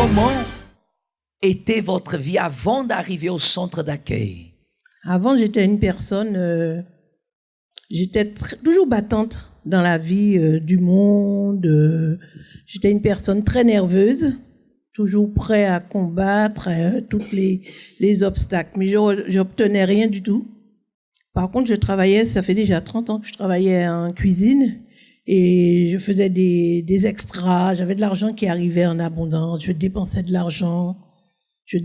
Comment était votre vie avant d'arriver au centre d'accueil? Avant, j'étais une personne, toujours battante dans la vie du monde. J'étais une personne très nerveuse, toujours prête à combattre tous les obstacles. Mais j'obtenais rien du tout. Par contre, je travaillais, ça fait déjà 30 ans que je travaillais en cuisine et je faisais des extras. J'avais de l'argent qui arrivait en abondance. Je dépensais de l'argent. Je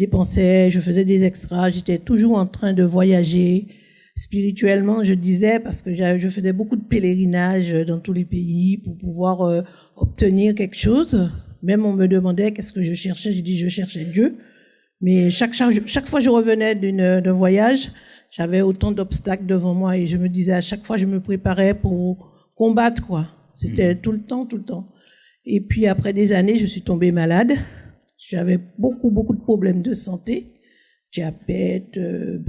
faisais des extras. J'étais toujours en train de voyager. Spirituellement, je disais, parce que je faisais beaucoup de pèlerinages dans tous les pays pour pouvoir obtenir quelque chose. Même on me demandait qu'est-ce que je cherchais. J'ai dit, je cherchais Dieu. Mais chaque fois que je revenais d'un voyage, j'avais autant d'obstacles devant moi et je me disais à chaque fois, je me préparais pour combattre, quoi. C'était tout le temps. Et puis après des années, je suis tombée malade. J'avais beaucoup de problèmes de santé. Diabète,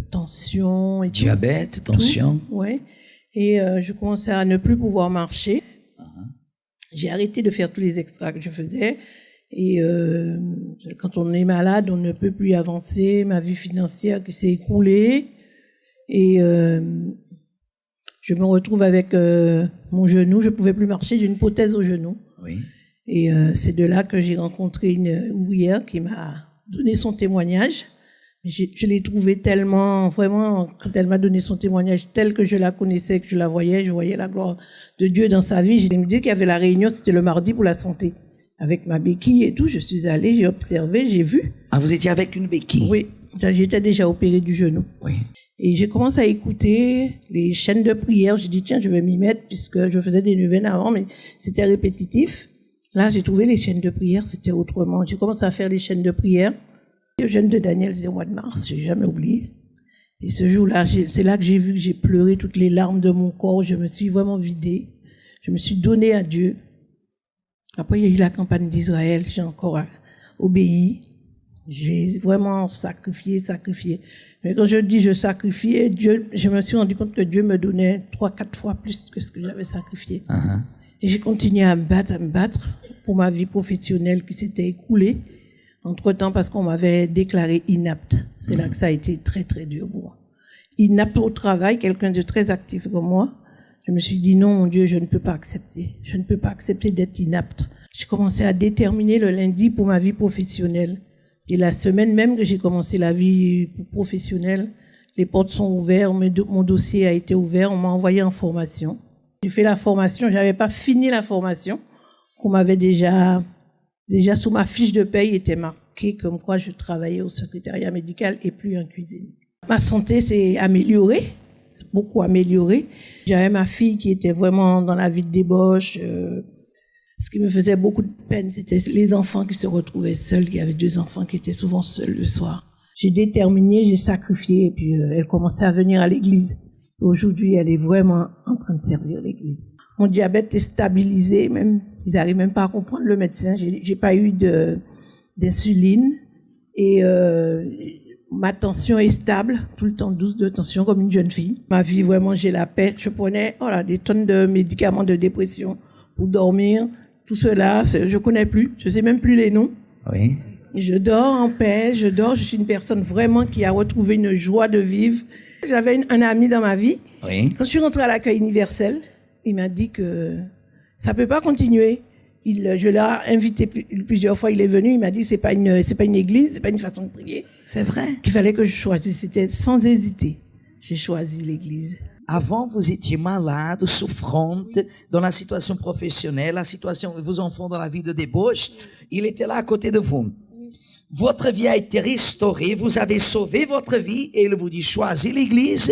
tension et tout. Diabète, tension. Ouais. Et je commençais à ne plus pouvoir marcher. J'ai arrêté de faire tous les extras que je faisais. Et quand on est malade, on ne peut plus avancer. Ma vie financière qui s'est écroulée. Et je me retrouve avec mon genou. Je ne pouvais plus marcher. J'ai une prothèse au genou. Oui. Et c'est de là que j'ai rencontré une ouvrière qui m'a donné son témoignage. Je l'ai trouvée tellement, vraiment, quand elle m'a donné son témoignage tel que je la connaissais, que je voyais la gloire de Dieu dans sa vie. J'ai me dit qu'il y avait la réunion, c'était le mardi pour la santé. Avec ma béquille et tout, je suis allée, j'ai observé, j'ai vu. Ah, vous étiez avec une béquille? Oui, j'étais déjà opérée du genou. Oui. Et j'ai commencé à écouter les chaînes de prière. J'ai dit, tiens, je vais m'y mettre puisque je faisais des neuvaines avant, mais c'était répétitif. Là, j'ai trouvé les chaînes de prière, c'était autrement. J'ai commencé à faire les chaînes de prière. Le jeûne de Daniel, c'était au mois de mars, j'ai jamais oublié. Et ce jour-là, c'est là que j'ai vu que j'ai pleuré toutes les larmes de mon corps. Je me suis vraiment vidée. Je me suis donnée à Dieu. Après, il y a eu la campagne d'Israël. J'ai encore obéi. J'ai vraiment sacrifié. Mais quand je dis je sacrifiais, je me suis rendu compte que Dieu me donnait 3-4 fois plus que ce que j'avais sacrifié. Et j'ai continué à me battre pour ma vie professionnelle qui s'était écoulée. Entre-temps, parce qu'on m'avait déclaré inapte. C'est là que ça a été très, très dur pour moi. Inapte au travail, quelqu'un de très actif comme moi. Je me suis dit, non, mon Dieu, je ne peux pas accepter. Je ne peux pas accepter d'être inapte. J'ai commencé à déterminer le lundi pour ma vie professionnelle. Et la semaine même que j'ai commencé la vie professionnelle, les portes sont ouvertes, mon dossier a été ouvert, on m'a envoyé en formation. J'ai fait la formation, j'avais pas fini la formation, qu'on m'avait déjà sous ma fiche de paye était marqué comme quoi je travaillais au secrétariat médical et plus en cuisine. Ma santé s'est améliorée, beaucoup améliorée. J'avais ma fille qui était vraiment dans la vie de débauche. Ce qui me faisait beaucoup de peine, c'était les enfants qui se retrouvaient seuls. Il y avait 2 enfants qui étaient souvent seuls le soir. J'ai déterminé, j'ai sacrifié et puis elle commençait à venir à l'église. Aujourd'hui, elle est vraiment en train de servir l'église. Mon diabète est stabilisé, même ils n'arrivent même pas à comprendre le médecin. J'ai pas eu d'insuline et ma tension est stable, tout le temps 12 de tension comme une jeune fille. Ma vie, vraiment, j'ai la paix. Je prenais des tonnes de médicaments de dépression pour dormir. Tout cela, je connais plus. Je sais même plus les noms. Oui. Je dors en paix, je suis une personne vraiment qui a retrouvé une joie de vivre. J'avais un ami dans ma vie. Oui. Quand je suis rentrée à l'accueil universel, il m'a dit que ça peut pas continuer. Je l'ai invité plusieurs fois, il est venu, il m'a dit c'est pas une église, c'est pas une façon de prier. C'est vrai. Qu'il fallait que je choisisse, c'était sans hésiter. J'ai choisi l'église. Avant, vous étiez malade, souffrante, dans la situation professionnelle, la situation de vos enfants dans la vie de débauche. Il était là à côté de vous. Votre vie a été restaurée, vous avez sauvé votre vie et il vous dit choisis l'église.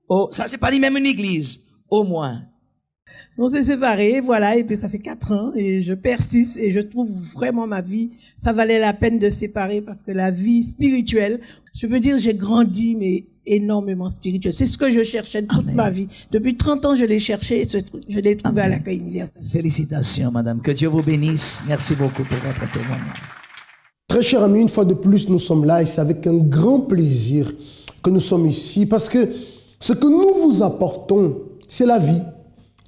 Oh, ça c'est pas ni même une église, au moins. On s'est séparés, voilà, et puis ça fait 4 ans et je persiste et je trouve vraiment ma vie, ça valait la peine de séparer parce que la vie spirituelle, je peux dire j'ai grandi mais énormément spirituel. C'est ce que je cherchais toute ma vie. Depuis 30 ans, je l'ai cherché et je l'ai trouvé à l'accueil universel. Félicitations, madame. Que Dieu vous bénisse. Merci beaucoup pour votre témoignage. Très chers amis, une fois de plus, nous sommes là et c'est avec un grand plaisir que nous sommes ici parce que ce que nous vous apportons, c'est la vie.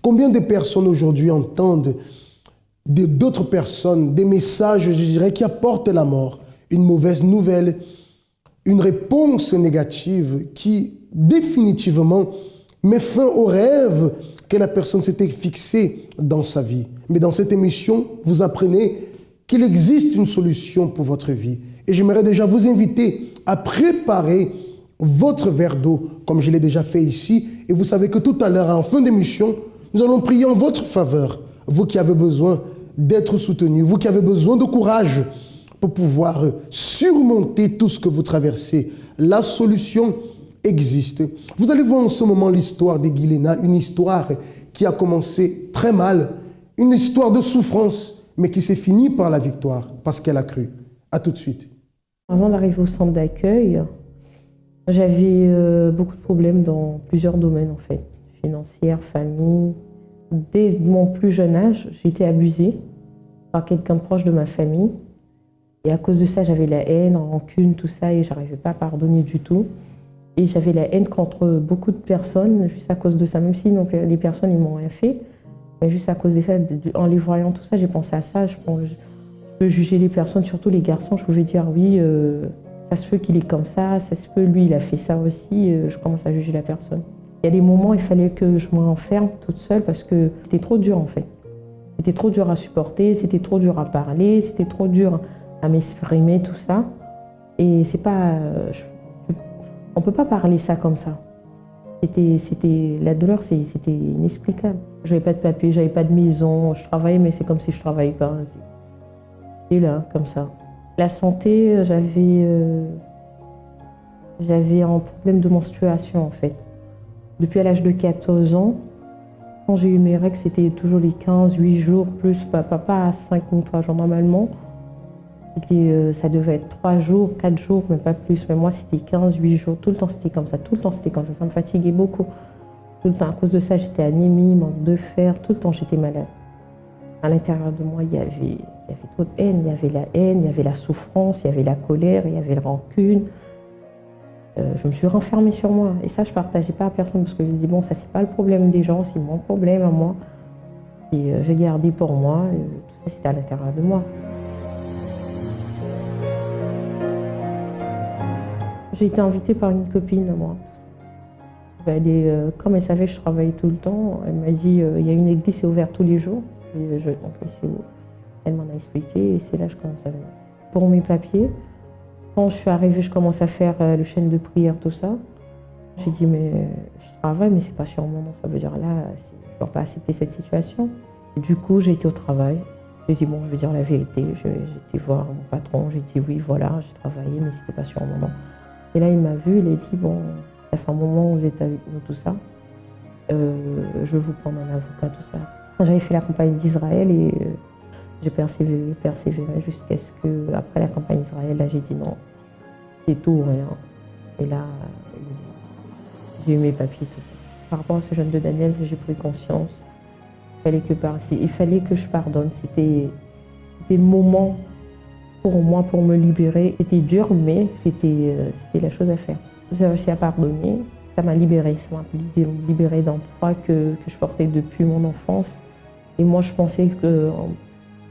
Combien de personnes aujourd'hui entendent d'autres personnes, des messages, je dirais, qui apportent la mort, une mauvaise nouvelle, une réponse négative qui définitivement met fin au rêve que la personne s'était fixé dans sa vie. Mais dans cette émission, vous apprenez qu'il existe une solution pour votre vie. Et j'aimerais déjà vous inviter à préparer votre verre d'eau, comme je l'ai déjà fait ici. Et vous savez que tout à l'heure, en fin d'émission, nous allons prier en votre faveur. Vous qui avez besoin d'être soutenu, vous qui avez besoin de courage pour pouvoir surmonter tout ce que vous traversez. La solution existe. Vous allez voir en ce moment l'histoire d'Eguilena, une histoire qui a commencé très mal, une histoire de souffrance, mais qui s'est finie par la victoire, parce qu'elle a cru. À tout de suite. Avant d'arriver au centre d'accueil, j'avais beaucoup de problèmes dans plusieurs domaines en fait, financière, famille. Dès mon plus jeune âge, j'ai été abusée par quelqu'un proche de ma famille. Et à cause de ça, j'avais la haine, rancune, tout ça, et j'arrivais pas à pardonner du tout. Et j'avais la haine contre beaucoup de personnes, juste à cause de ça. Même si les personnes, ils m'ont rien fait, mais juste à cause des faits, en les voyant tout ça, j'ai pensé à ça. Je peux juger les personnes, surtout les garçons. Je pouvais dire oui, ça se peut qu'il est comme ça se peut, lui, il a fait ça aussi. Je commence à juger la personne. Il y a des moments, il fallait que je me renferme toute seule parce que c'était trop dur en fait. C'était trop dur à supporter, c'était trop dur à parler, c'était trop dur à m'exprimer, tout ça. Et c'est pas... on peut pas parler ça comme ça. La douleur, c'était inexplicable. J'avais pas de papier, j'avais pas de maison, je travaillais, mais c'est comme si je travaillais pas. Et là, comme ça. La santé, j'avais un problème de menstruation en fait. Depuis à l'âge de 14 ans, quand j'ai eu mes règles, c'était toujours les 15, 8 jours, plus, pas 5 ou 3 jours normalement. Ça devait être 3 jours, 4 jours, mais pas plus. Mais moi, c'était 15, 8 jours. Tout le temps, c'était comme ça. Tout le temps, c'était comme ça. Ça me fatiguait beaucoup. Tout le temps, à cause de ça, j'étais anémie, manque de fer. Tout le temps, j'étais malade. À l'intérieur de moi, il y avait trop de haine. Il y avait la haine, il y avait la souffrance, il y avait la colère, il y avait la rancune. Je me suis renfermée sur moi. Et ça, je ne partageais pas à personne parce que je me dis, bon, ça, c'est pas le problème des gens, c'est mon problème à moi. Et j'ai gardé pour moi. Tout ça, c'était à l'intérieur de moi. J'ai été invitée par une copine à moi. Comme elle savait que je travaillais tout le temps, elle m'a dit il y a une église qui est ouverte tous les jours. Et elle m'en a expliqué et c'est là que je commence à venir. Pour mes papiers, quand je suis arrivée, je commence à faire le chaîne de prière, tout ça. J'ai dit mais je travaille, mais c'est pas sur mon nom. Ça veut dire là, je ne dois pas accepter cette situation. Du coup, j'ai été au travail. J'ai dit bon, je vais dire la vérité. J'ai été voir mon patron. J'ai dit oui, voilà, j'ai travaillé, mais c'était pas sur mon nom. Et là, il m'a vu, il a dit, bon, ça fait un moment que vous êtes avec nous, tout ça. Je veux vous prendre un avocat, tout ça. J'avais fait la campagne d'Israël et j'ai persévéré jusqu'à ce que, après la campagne d'Israël, là, j'ai dit non, c'est tout ou rien. Et là, j'ai eu mes papiers, tout ça. Par rapport à ce jeune de Daniel, j'ai pris conscience. Il fallait que je pardonne. C'était le moment pour moi, pour me libérer. C'était dur, mais c'était la chose à faire. J'ai réussi à pardonner. Ça m'a libérée. Ça m'a libérée d'un poids que je portais depuis mon enfance. Et moi, je pensais que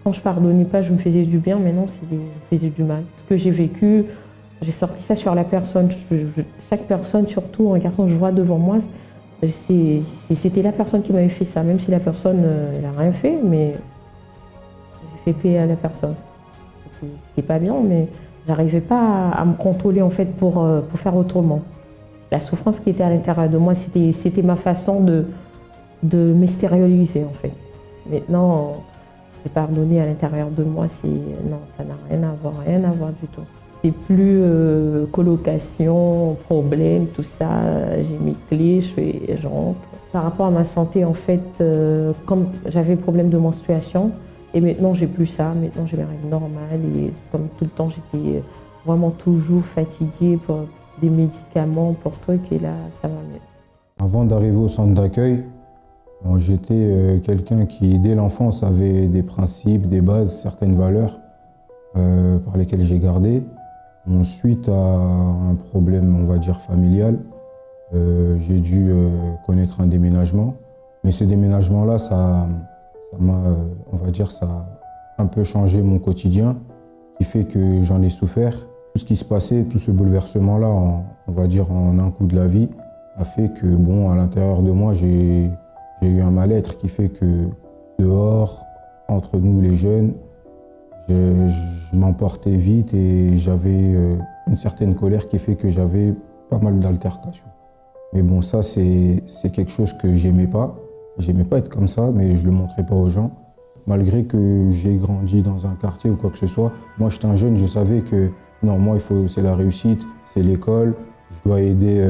quand je pardonnais pas, je me faisais du bien, mais non, je me faisais du mal. Ce que j'ai vécu, j'ai sorti ça sur la personne. Chaque personne, surtout un garçon que je vois devant moi, c'était la personne qui m'avait fait ça. Même si la personne, elle n'a rien fait, mais j'ai fait payer à la personne. C'était pas bien, mais j'arrivais pas à me contrôler en fait pour faire autrement. La souffrance qui était à l'intérieur de moi, c'était ma façon de m'extérioriser en fait. Maintenant, j'ai pardonné à l'intérieur de moi, non, ça n'a rien à voir du tout. C'est plus colocation, problème, tout ça. J'ai mes clés, je rentre. Par rapport à ma santé, en fait, comme j'avais problème de menstruation, et maintenant, j'ai plus ça. Maintenant, j'ai mes règles normales. Et comme tout le temps, j'étais vraiment toujours fatiguée pour des médicaments, pour trucs. Et là, ça va mieux. Avant d'arriver au centre d'accueil, j'étais quelqu'un qui, dès l'enfance, avait des principes, des bases, certaines valeurs par lesquelles j'ai gardé. Suite à un problème, on va dire, familial, j'ai dû connaître un déménagement. Mais ce déménagement-là, ça Ça m'a, on va dire, ça a un peu changé mon quotidien, qui fait que j'en ai souffert. Tout ce qui se passait, tout ce bouleversement-là, on va dire en un coup de la vie, a fait que, bon, à l'intérieur de moi, j'ai eu un mal-être qui fait que dehors, entre nous les jeunes, je m'emportais vite et j'avais une certaine colère qui fait que j'avais pas mal d'altercations. Mais bon, ça, c'est quelque chose que j'aimais pas. J'aimais pas être comme ça, mais je le montrais pas aux gens. Malgré que j'ai grandi dans un quartier ou quoi que ce soit, moi, j'étais un jeune, je savais que non, moi, c'est la réussite, c'est l'école, je dois aider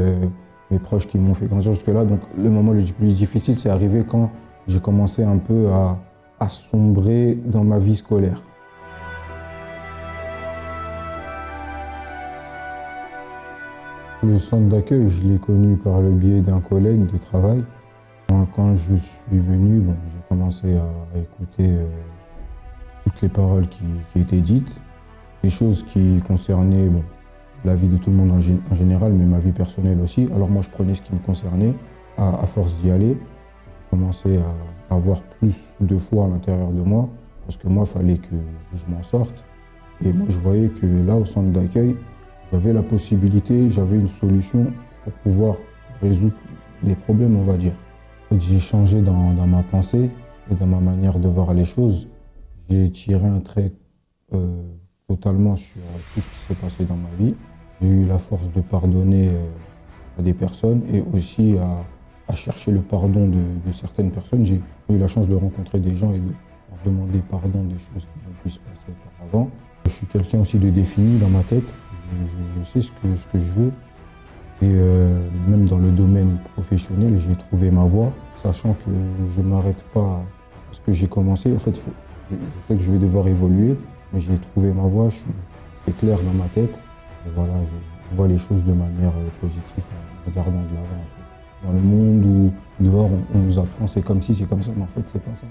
mes proches qui m'ont fait grandir jusque-là. Donc, le moment le plus difficile, c'est arrivé quand j'ai commencé un peu à sombrer dans ma vie scolaire. Le centre d'accueil, je l'ai connu par le biais d'un collègue de travail. Quand je suis venu, bon, j'ai commencé à écouter toutes les paroles qui étaient dites, des choses qui concernaient la vie de tout le monde en général, mais ma vie personnelle aussi. Alors moi, je prenais ce qui me concernait. À force d'y aller, j'ai commencé à avoir plus de foi à l'intérieur de moi, parce que moi, il fallait que je m'en sorte. Et moi, je voyais que là, au centre d'accueil, j'avais la possibilité, j'avais une solution pour pouvoir résoudre les problèmes, on va dire. J'ai changé dans ma pensée et dans ma manière de voir les choses. J'ai tiré un trait totalement sur tout ce qui s'est passé dans ma vie. J'ai eu la force de pardonner à des personnes et aussi à chercher le pardon de certaines personnes. J'ai eu la chance de rencontrer des gens et de leur demander pardon des choses qui ont pu se passer auparavant. Je suis quelqu'un aussi de défini dans ma tête. Je sais ce que je veux. Et même dans le domaine professionnel, j'ai trouvé ma voie, sachant que je ne m'arrête pas à ce que j'ai commencé. En fait, je sais que je vais devoir évoluer, mais j'ai trouvé ma voie, c'est clair dans ma tête. Et voilà, je vois les choses de manière positive en regardant de l'avant. En fait. Dans le monde où dehors on nous apprend c'est comme ci, c'est comme ça, mais en fait c'est pas ça.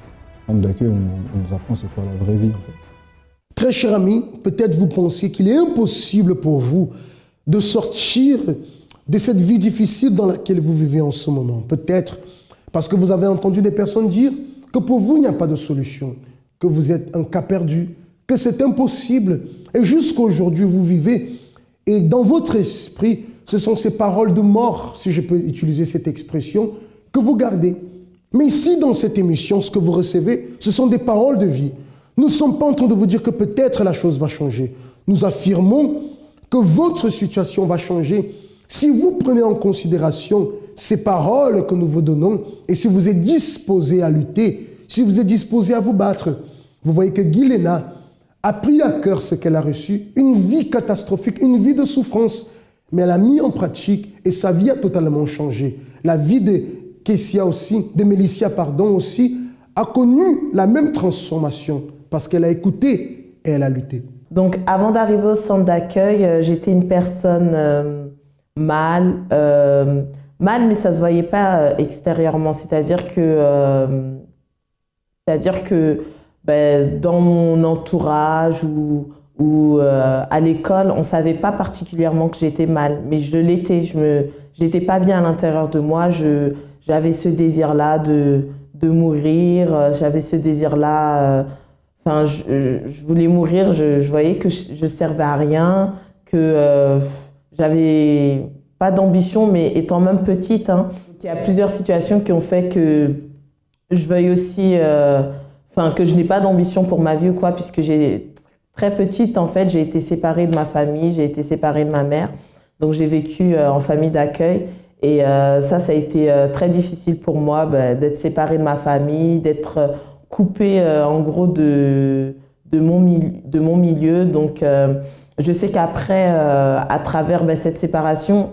En centre d'accueil, on nous apprend c'est quoi la vraie vie en fait. Très cher ami, peut-être vous pensez qu'il est impossible pour vous de sortir de cette vie difficile dans laquelle vous vivez en ce moment. Peut-être parce que vous avez entendu des personnes dire que pour vous, il n'y a pas de solution, que vous êtes un cas perdu, que c'est impossible. Et jusqu'à aujourd'hui, vous vivez. Et dans votre esprit, ce sont ces paroles de mort, si je peux utiliser cette expression, que vous gardez. Mais ici, dans cette émission, ce que vous recevez, ce sont des paroles de vie. Nous ne sommes pas en train de vous dire que peut-être la chose va changer. Nous affirmons que votre situation va changer si vous prenez en considération ces paroles que nous vous donnons et si vous êtes disposé à lutter, si vous êtes disposé à vous battre. Vous voyez que Guilena a pris à cœur ce qu'elle a reçu, une vie catastrophique, une vie de souffrance, mais elle a mis en pratique et sa vie a totalement changé. La vie de Kessia aussi, de Mélicia, pardon, aussi, a connu la même transformation parce qu'elle a écouté et elle a lutté. Donc, avant d'arriver au centre d'accueil, j'étais une personne mal, mais ça se voyait pas extérieurement. C'est-à-dire que dans mon entourage ou à l'école, on savait pas particulièrement que j'étais mal, mais je l'étais. J'étais pas bien à l'intérieur de moi. J'avais ce désir-là de mourir. J'avais ce désir-là. Je voulais mourir. Je voyais que je servais à rien, que j'avais pas d'ambition, mais étant même petite, hein. Il y a plusieurs situations qui ont fait que je veuille aussi, que je n'ai pas d'ambition pour ma vie ou quoi, puisque très petite, en fait, j'ai été séparée de ma famille, j'ai été séparée de ma mère. Donc, j'ai vécu en famille d'accueil. Et ça a été très difficile pour moi d'être séparée de ma famille, d'être coupée, en gros, de mon milieu. Donc, je sais qu'après, à travers cette séparation,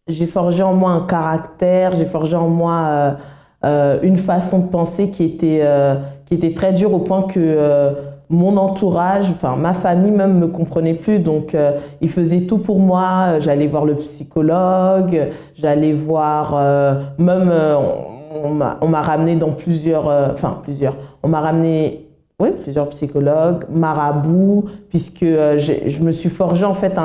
j'ai forgé en moi un caractère, j'ai forgé en moi une façon de penser qui était très dure au point que mon entourage, ma famille même me comprenait plus. Donc, ils faisaient tout pour moi. J'allais voir le psychologue, j'allais voir on m'a ramené dans plusieurs. On m'a ramené plusieurs psychologues, marabouts, puisque je me suis forgé en fait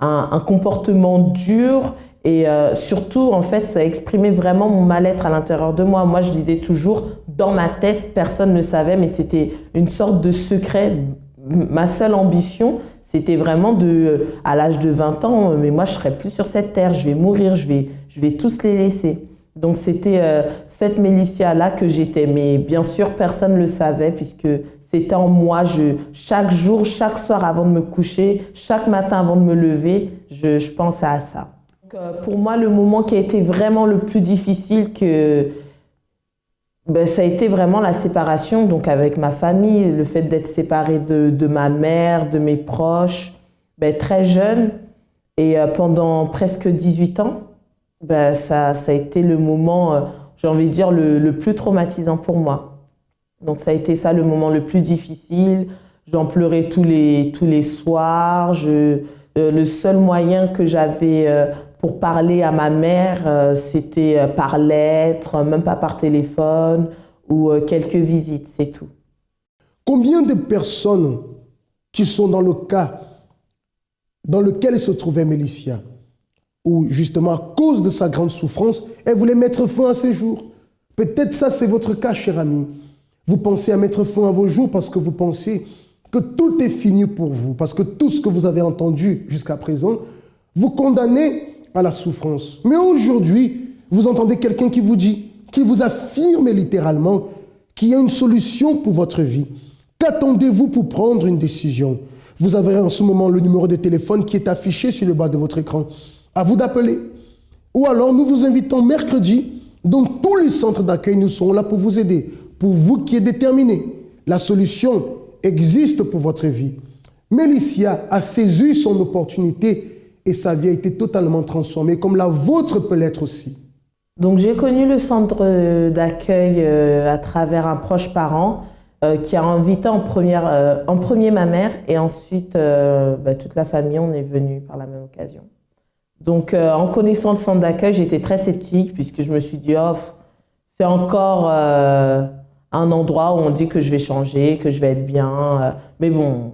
un comportement dur Et surtout, en fait, ça exprimait vraiment mon mal-être à l'intérieur de moi. Moi, je disais toujours, dans ma tête, personne ne savait, mais c'était une sorte de secret. Ma seule ambition, c'était vraiment à l'âge de 20 ans, mais moi, je ne serai plus sur cette terre, je vais mourir, je vais tous les laisser. Donc, c'était cette Mélicia-là que j'étais. Mais bien sûr, personne ne le savait, puisque c'était en moi. Chaque jour, chaque soir avant de me coucher, chaque matin avant de me lever, je pensais à ça. Pour moi, le moment qui a été vraiment le plus difficile, ça a été vraiment la séparation, donc avec ma famille, le fait d'être séparée de ma mère, de mes proches, très jeune, et pendant presque 18 ans, ça a été le moment, j'ai envie de dire, le plus traumatisant pour moi. Donc ça a été ça le moment le plus difficile. J'en pleurais tous les soirs. Le seul moyen que j'avais pour parler à ma mère, c'était par lettre, même pas par téléphone, ou quelques visites, c'est tout. Combien de personnes qui sont dans le cas dans lequel se trouvait Mélicia, où justement à cause de sa grande souffrance, elle voulait mettre fin à ses jours? Peut-être ça c'est votre cas, cher ami. Vous pensez à mettre fin à vos jours parce que vous pensez que tout est fini pour vous, parce que tout ce que vous avez entendu jusqu'à présent, vous condamnez à la souffrance. Mais aujourd'hui, vous entendez quelqu'un qui vous dit, qui vous affirme littéralement qu'il y a une solution pour votre vie. Qu'attendez-vous pour prendre une décision? Vous avez en ce moment le numéro de téléphone qui est affiché sur le bas de votre écran. À vous d'appeler. Ou alors, nous vous invitons mercredi, dans tous les centres d'accueil, nous serons là pour vous aider. Pour vous qui êtes déterminé, la solution existe pour votre vie. Mélicia a saisi son opportunité et sa vie a été totalement transformée, comme la vôtre peut l'être aussi. Donc j'ai connu le centre d'accueil à travers un proche parent qui a invité en premier ma mère et ensuite toute la famille, on est venu par la même occasion. Donc en connaissant le centre d'accueil, j'étais très sceptique puisque je me suis dit c'est encore un endroit où on dit que je vais changer, que je vais être bien. Mais bon,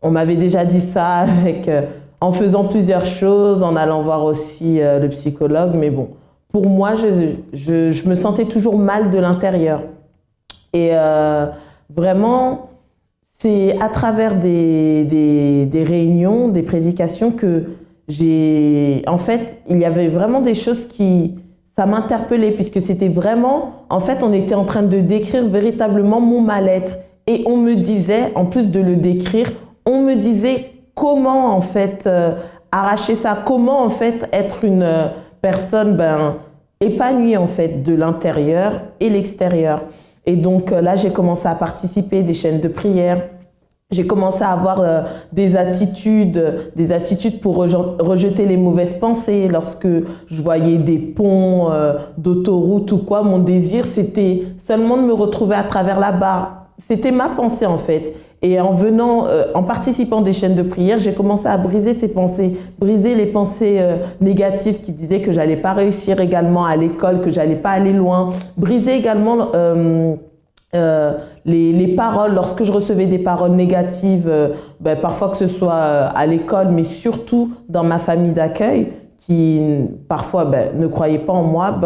on m'avait déjà dit ça en faisant plusieurs choses, en allant voir aussi le psychologue. Mais bon, pour moi, je me sentais toujours mal de l'intérieur. Et vraiment, c'est à travers des réunions, des prédications que en fait, il y avait vraiment des choses ça m'interpellait puisque c'était vraiment, en fait, on était en train de décrire véritablement mon mal-être. Et on me disait, en plus de le décrire, on me disait comment, en fait, arracher ça, comment, en fait, être une personne épanouie, en fait, de l'intérieur et l'extérieur. Et donc là, j'ai commencé à participer à des chaînes de prière. J'ai commencé à avoir des attitudes pour rejeter les mauvaises pensées. Lorsque je voyais des ponts d'autoroute ou quoi, mon désir, c'était seulement de me retrouver à travers la barre. C'était ma pensée, en fait. Et en participant à des chaînes de prière, j'ai commencé à briser ces pensées, briser les pensées négatives qui disaient que j'allais pas réussir également à l'école, que j'allais pas aller loin. Briser également les paroles, lorsque je recevais des paroles négatives, parfois que ce soit à l'école, mais surtout dans ma famille d'accueil, qui parfois ne croyait pas en moi,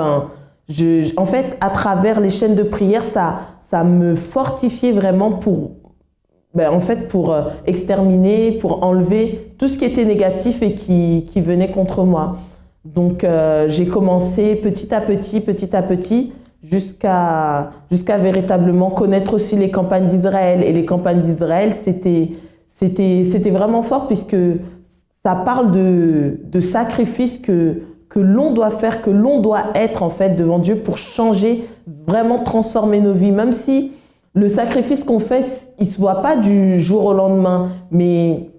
en fait, à travers les chaînes de prière, ça me fortifiait vraiment pour exterminer, pour enlever tout ce qui était négatif et qui venait contre moi. Donc, j'ai commencé petit à petit, jusqu'à véritablement connaître aussi les campagnes d'Israël. Et les campagnes d'Israël, c'était vraiment fort puisque ça parle de sacrifices que l'on doit faire, que l'on doit être en fait devant Dieu pour changer, vraiment transformer nos vies. Même si le sacrifice qu'on fait, il ne se voit pas du jour au lendemain, mais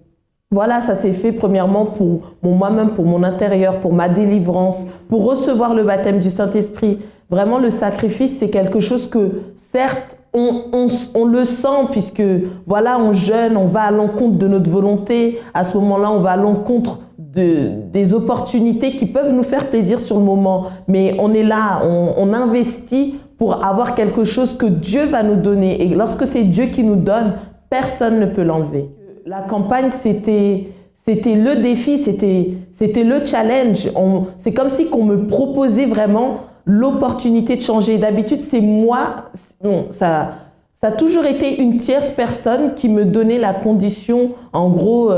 voilà, ça s'est fait premièrement pour moi-même, pour mon intérieur, pour ma délivrance, pour recevoir le baptême du Saint-Esprit. Vraiment, le sacrifice, c'est quelque chose que, certes, on le sent puisque, voilà, on jeûne, on va à l'encontre de notre volonté. À ce moment-là, on va à l'encontre des opportunités qui peuvent nous faire plaisir sur le moment. Mais on est là, on investit pour avoir quelque chose que Dieu va nous donner. Et lorsque c'est Dieu qui nous donne, personne ne peut l'enlever. La campagne, c'était c'était le défi, c'était le challenge. C'est comme si qu'on me proposait vraiment l'opportunité de changer. D'habitude, c'est moi, non, ça a toujours été une tierce personne qui me donnait la condition, en gros,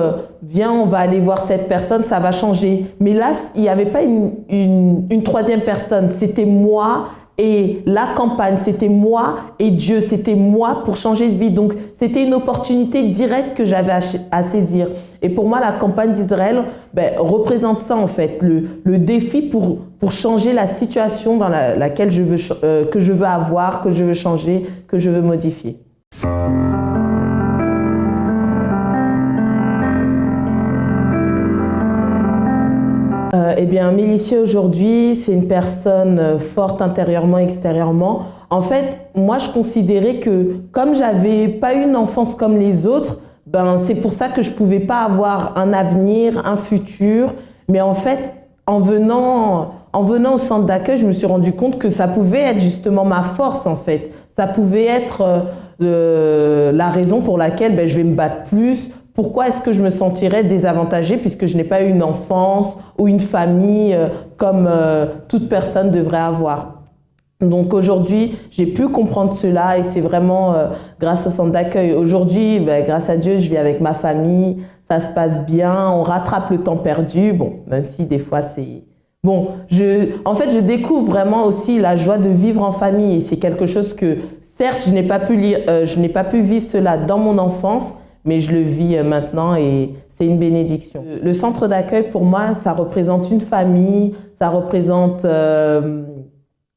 viens, on va aller voir cette personne, ça va changer. Mais là, il n'y avait pas une troisième personne, c'était moi et la campagne, c'était moi et Dieu, c'était moi pour changer de vie. Donc, c'était une opportunité directe que j'avais à saisir. Et pour moi, la campagne d'Israël représente ça en fait, le défi pour changer la situation dans laquelle que je veux avoir, que je veux changer, que je veux modifier. Eh bien, Mélicia aujourd'hui, c'est une personne forte intérieurement, extérieurement. En fait, moi, je considérais que comme j'avais pas eu une enfance comme les autres, c'est pour ça que je pouvais pas avoir un avenir, un futur. Mais en fait, en venant au centre d'accueil, je me suis rendu compte que ça pouvait être justement ma force, en fait. Ça pouvait être la raison pour laquelle je vais me battre plus. Pourquoi est-ce que je me sentirais désavantagée puisque je n'ai pas eu une enfance ou une famille comme toute personne devrait avoir. Donc aujourd'hui, j'ai pu comprendre cela et c'est vraiment grâce au centre d'accueil. Aujourd'hui, grâce à Dieu, je vis avec ma famille, ça se passe bien, on rattrape le temps perdu. Bon, même si des fois c'est... Bon, en fait, je découvre vraiment aussi la joie de vivre en famille et c'est quelque chose que, certes, je n'ai pas pu vivre cela dans mon enfance, mais je le vis maintenant et c'est une bénédiction. Le centre d'accueil, pour moi, ça représente une famille, ça représente,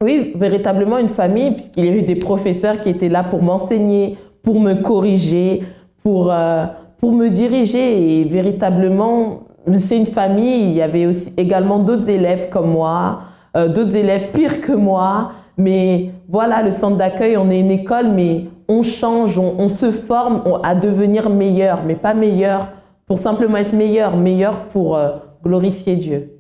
oui, véritablement une famille, puisqu'il y a eu des professeurs qui étaient là pour m'enseigner, pour me corriger, pour me diriger. Et véritablement, c'est une famille. Il y avait aussi également d'autres élèves comme moi, d'autres élèves pires que moi. Mais voilà, le centre d'accueil, on est une école, mais on change, on se forme à devenir meilleur, mais pas meilleur pour simplement être meilleur, meilleur pour glorifier Dieu.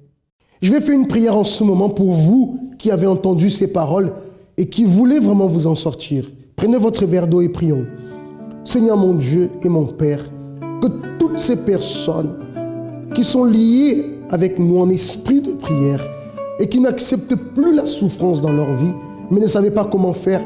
Je vais faire une prière en ce moment pour vous qui avez entendu ces paroles et qui voulez vraiment vous en sortir. Prenez votre verre d'eau et prions. Seigneur mon Dieu et mon Père, que toutes ces personnes qui sont liées avec nous en esprit de prière et qui n'acceptent plus la souffrance dans leur vie, mais ne savent pas comment faire,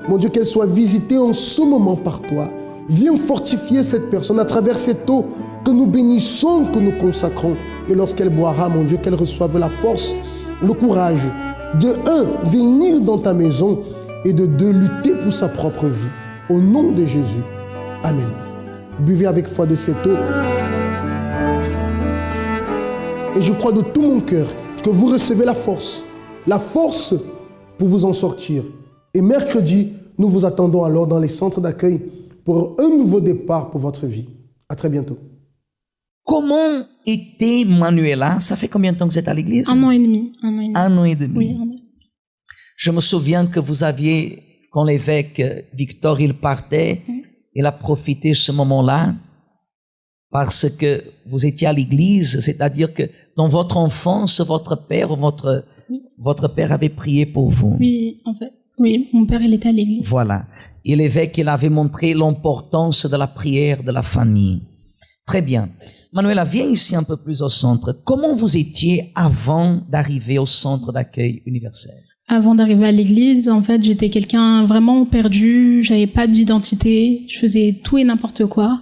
mon Dieu, qu'elle soit visitée en ce moment par toi. Viens fortifier cette personne à travers cette eau que nous bénissons, que nous consacrons. Et lorsqu'elle boira, mon Dieu, qu'elle reçoive la force, le courage de 1, venir dans ta maison et de 2, lutter pour sa propre vie. Au nom de Jésus. Amen. Buvez avec foi de cette eau. Et je crois de tout mon cœur que vous recevez la force pour vous en sortir. Et mercredi, nous vous attendons alors dans les centres d'accueil pour un nouveau départ pour votre vie. À très bientôt. Comment était Manuela? Ça fait combien de temps que vous êtes à l'église? 1 an et demi. 1 an et demi. 1 an et demi. Oui, 1 an. Je me souviens que vous aviez, quand l'évêque Victor il partait, il a profité de ce moment-là parce que vous étiez à l'église, c'est-à-dire que dans votre enfance, votre père avait prié pour vous. Oui, en fait. Oui, mon père, il était à l'église. Voilà. Et l'évêque, il avait montré l'importance de la prière de la famille. Très bien. Manuela, viens ici un peu plus au centre. Comment vous étiez avant d'arriver au centre d'accueil universel? Avant d'arriver à l'église, en fait, j'étais quelqu'un vraiment perdu. J'avais pas d'identité. Je faisais tout et n'importe quoi.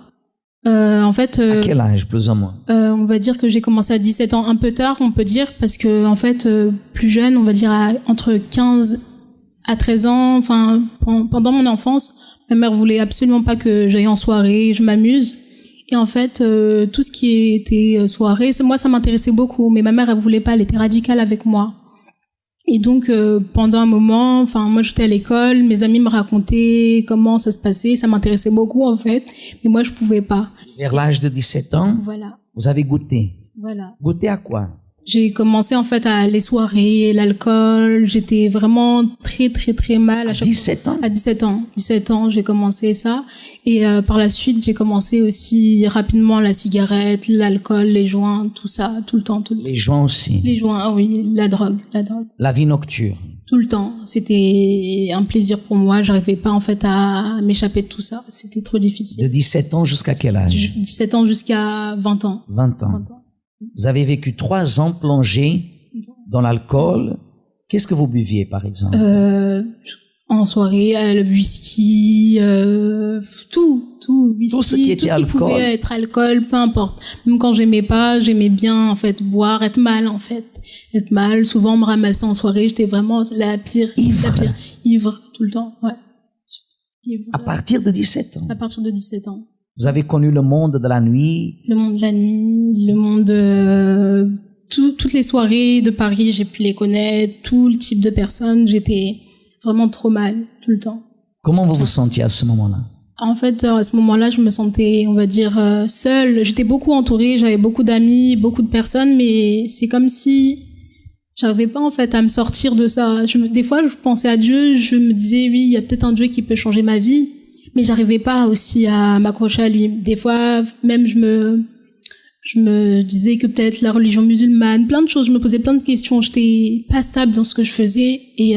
En fait, à quel âge, plus ou moins? On va dire que j'ai commencé à 17 ans, un peu tard, on peut dire, parce que en fait, plus jeune, on va dire entre 15 à 13 ans, enfin, pendant mon enfance, ma mère voulait absolument pas que j'aille en soirée, je m'amuse. Et en fait, tout ce qui était soirée, moi, ça m'intéressait beaucoup, mais ma mère, elle voulait pas, elle était radicale avec moi. Et donc, pendant un moment, enfin, moi, j'étais à l'école, mes amis me racontaient comment ça se passait, ça m'intéressait beaucoup, en fait, mais moi, je pouvais pas. Vers l'âge de 17 ans, voilà. Vous avez goûté. Voilà. Goûté à quoi? J'ai commencé, en fait, à les soirées, l'alcool, j'étais vraiment très, très, très mal. À 17 ans? À 17 ans. 17 ans, j'ai commencé ça. Et par la suite, j'ai commencé aussi rapidement la cigarette, l'alcool, les joints, tout ça, tout le temps. Les joints aussi? Les joints, ah oui, la drogue. La vie nocturne? Tout le temps. C'était un plaisir pour moi. J'arrivais pas en fait à m'échapper de tout ça. C'était trop difficile. De 17 ans jusqu'à quel âge? 17 ans jusqu'à 20 ans. 20 ans. Vous avez vécu 3 ans plongé dans l'alcool. Qu'est-ce que vous buviez, par exemple? En soirée, le whisky, tout, whisky, Tout ce qui était tout ce qui alcool. pouvait être alcool, peu importe. Même quand j'aimais pas, j'aimais bien en fait boire, être mal en fait, être mal. Souvent, on me ramassait en soirée, j'étais vraiment la pire, Ivre. la pire, ivre tout le temps, ouais. Ivre, À partir de 17 ans. à partir de 17 ans. Vous avez connu le monde de la nuit. Le monde de la nuit, le monde toutes les soirées de Paris, j'ai pu les connaître, tout le type de personnes. J'étais vraiment trop mal tout le temps. Comment vous vous sentiez à ce moment-là? En fait, à ce moment-là, je me sentais, on va dire, seule. J'étais beaucoup entourée, j'avais beaucoup d'amis, beaucoup de personnes, mais c'est comme si j'arrivais pas en fait à me sortir de ça. Des fois, je pensais à Dieu, je me disais oui, il y a peut-être un Dieu qui peut changer ma vie, mais j'arrivais pas aussi à m'accrocher à lui. Des fois, même je me disais que peut-être la religion musulmane, plein de choses, je me posais plein de questions. J'étais pas stable dans ce que je faisais et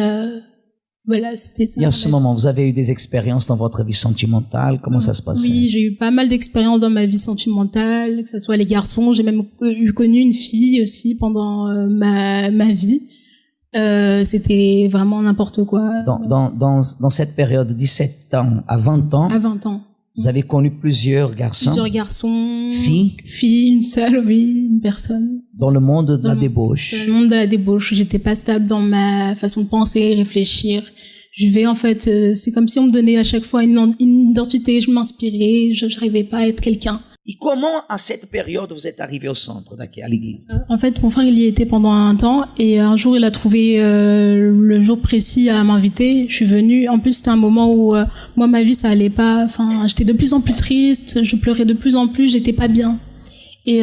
voilà, c'était ça. Et à ce moment, vous avez eu des expériences dans votre vie sentimentale. Comment ça se passait? Oui, j'ai eu pas mal d'expériences dans ma vie sentimentale, que ce soit les garçons. J'ai même connu une fille aussi pendant ma vie. C'était vraiment n'importe quoi. Dans cette période de 17 ans à 20 ans, À 20 ans. vous avez connu plusieurs garçons Plusieurs garçons. Filles? Filles, une seule, oui, une personne. dans le monde de la Dans débauche. le monde de la débauche, j'étais pas stable dans ma façon de penser, réfléchir. Je vais en fait, c'est comme si on me donnait à chaque fois une identité, je m'inspirais, je n'arrivais pas à être quelqu'un. Et comment, à cette période, vous êtes arrivé au centre d'accueil, à l'église? En fait, mon frère, il y était pendant un temps et un jour, il a trouvé le jour précis à m'inviter. Je suis venue. En plus, c'était un moment où moi, ma vie, ça allait pas. Enfin, j'étais de plus en plus triste, je pleurais de plus en plus, j'étais pas bien. Et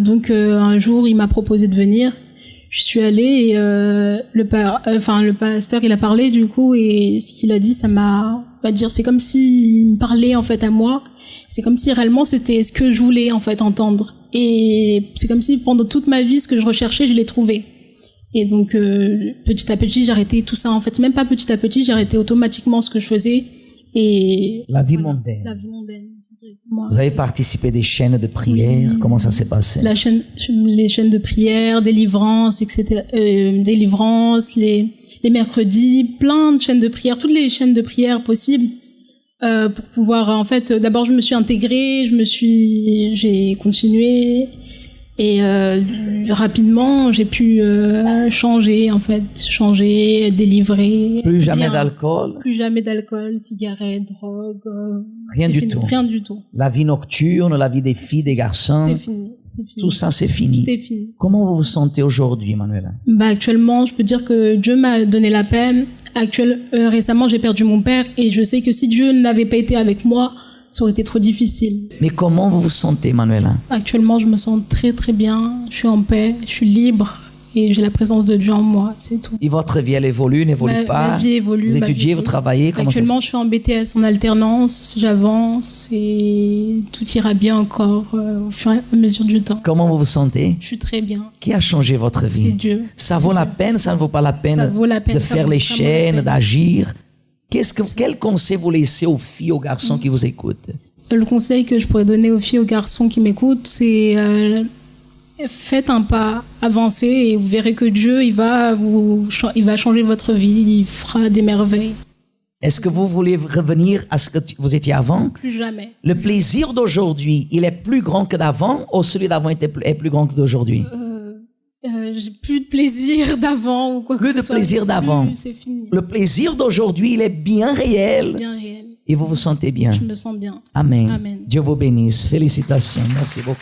donc, un jour, il m'a proposé de venir. Je suis allée et le pasteur, il a parlé du coup et ce qu'il a dit, ça m'a, on va dire, c'est comme s'il me parlait en fait à moi. C'est comme si réellement c'était ce que je voulais en fait entendre. Et c'est comme si pendant toute ma vie, ce que je recherchais, je l'ai trouvé. Et donc petit à petit, j'ai arrêté tout ça. En fait, même pas petit à petit, j'ai arrêté automatiquement ce que je faisais. Et La vie voilà, mondaine. La vie mondaine. Moi, Vous avez participé à des chaînes de prière. Oui. Comment ça s'est passé? les chaînes de prière, délivrance, etc. Délivrance, les mercredis, plein de chaînes de prière, toutes les chaînes de prière possibles. Pour pouvoir, en fait, d'abord je me suis intégrée, j'ai continué et rapidement j'ai pu changer, délivrer. Plus jamais bien. d'alcool, Plus jamais d'alcool, cigarettes, drogue. rien c'est du fini, tout. Rien du tout. La vie nocturne, la vie des filles, des garçons, C'est fini. tout ça c'est fini. Tout est fini. Comment vous vous sentez aujourd'hui, Manuela? Actuellement, je peux dire que Dieu m'a donné la peine. Récemment, j'ai perdu mon père et je sais que si Dieu n'avait pas été avec moi, ça aurait été trop difficile. Mais comment vous vous sentez, Manuela? Actuellement, je me sens très très bien. Je suis en paix, je suis libre et j'ai la présence de Dieu en moi, c'est tout. Et votre vie, elle évolue, n'évolue pas? Ma vie évolue. Vous ma vie étudiez, vous évolue. travaillez, comment ça se Actuellement, je suis en BTS en alternance, j'avance et tout ira bien encore au fur et à mesure du temps. Comment vous vous sentez? Je suis très bien. Qui a changé votre C'est vie? Dieu. Ça vaut la peine, ça ne vaut pas la peine, Ça vaut la peine, de ça faire vaut les vraiment la chaînes, peine. d'agir? Quel conseil vous laissez aux filles, aux garçons qui vous écoutent? Le conseil que je pourrais donner aux filles et aux garçons qui m'écoutent, c'est faites un pas, avancez et vous verrez que Dieu, il va changer votre vie, il fera des merveilles. Est-ce que vous voulez revenir à ce que vous étiez avant? Plus jamais. Le plaisir d'aujourd'hui, il est plus grand que d'avant ou celui d'avant est plus grand que d'aujourd'hui? J'ai plus de plaisir d'avant ou quoi Plus que ce de soit. plaisir d'avant. C'est fini. Le plaisir d'aujourd'hui, il est bien réel Bien réel. et vous vous sentez bien. Je me sens bien. Amen. Amen. Dieu vous bénisse. Félicitations. Merci beaucoup.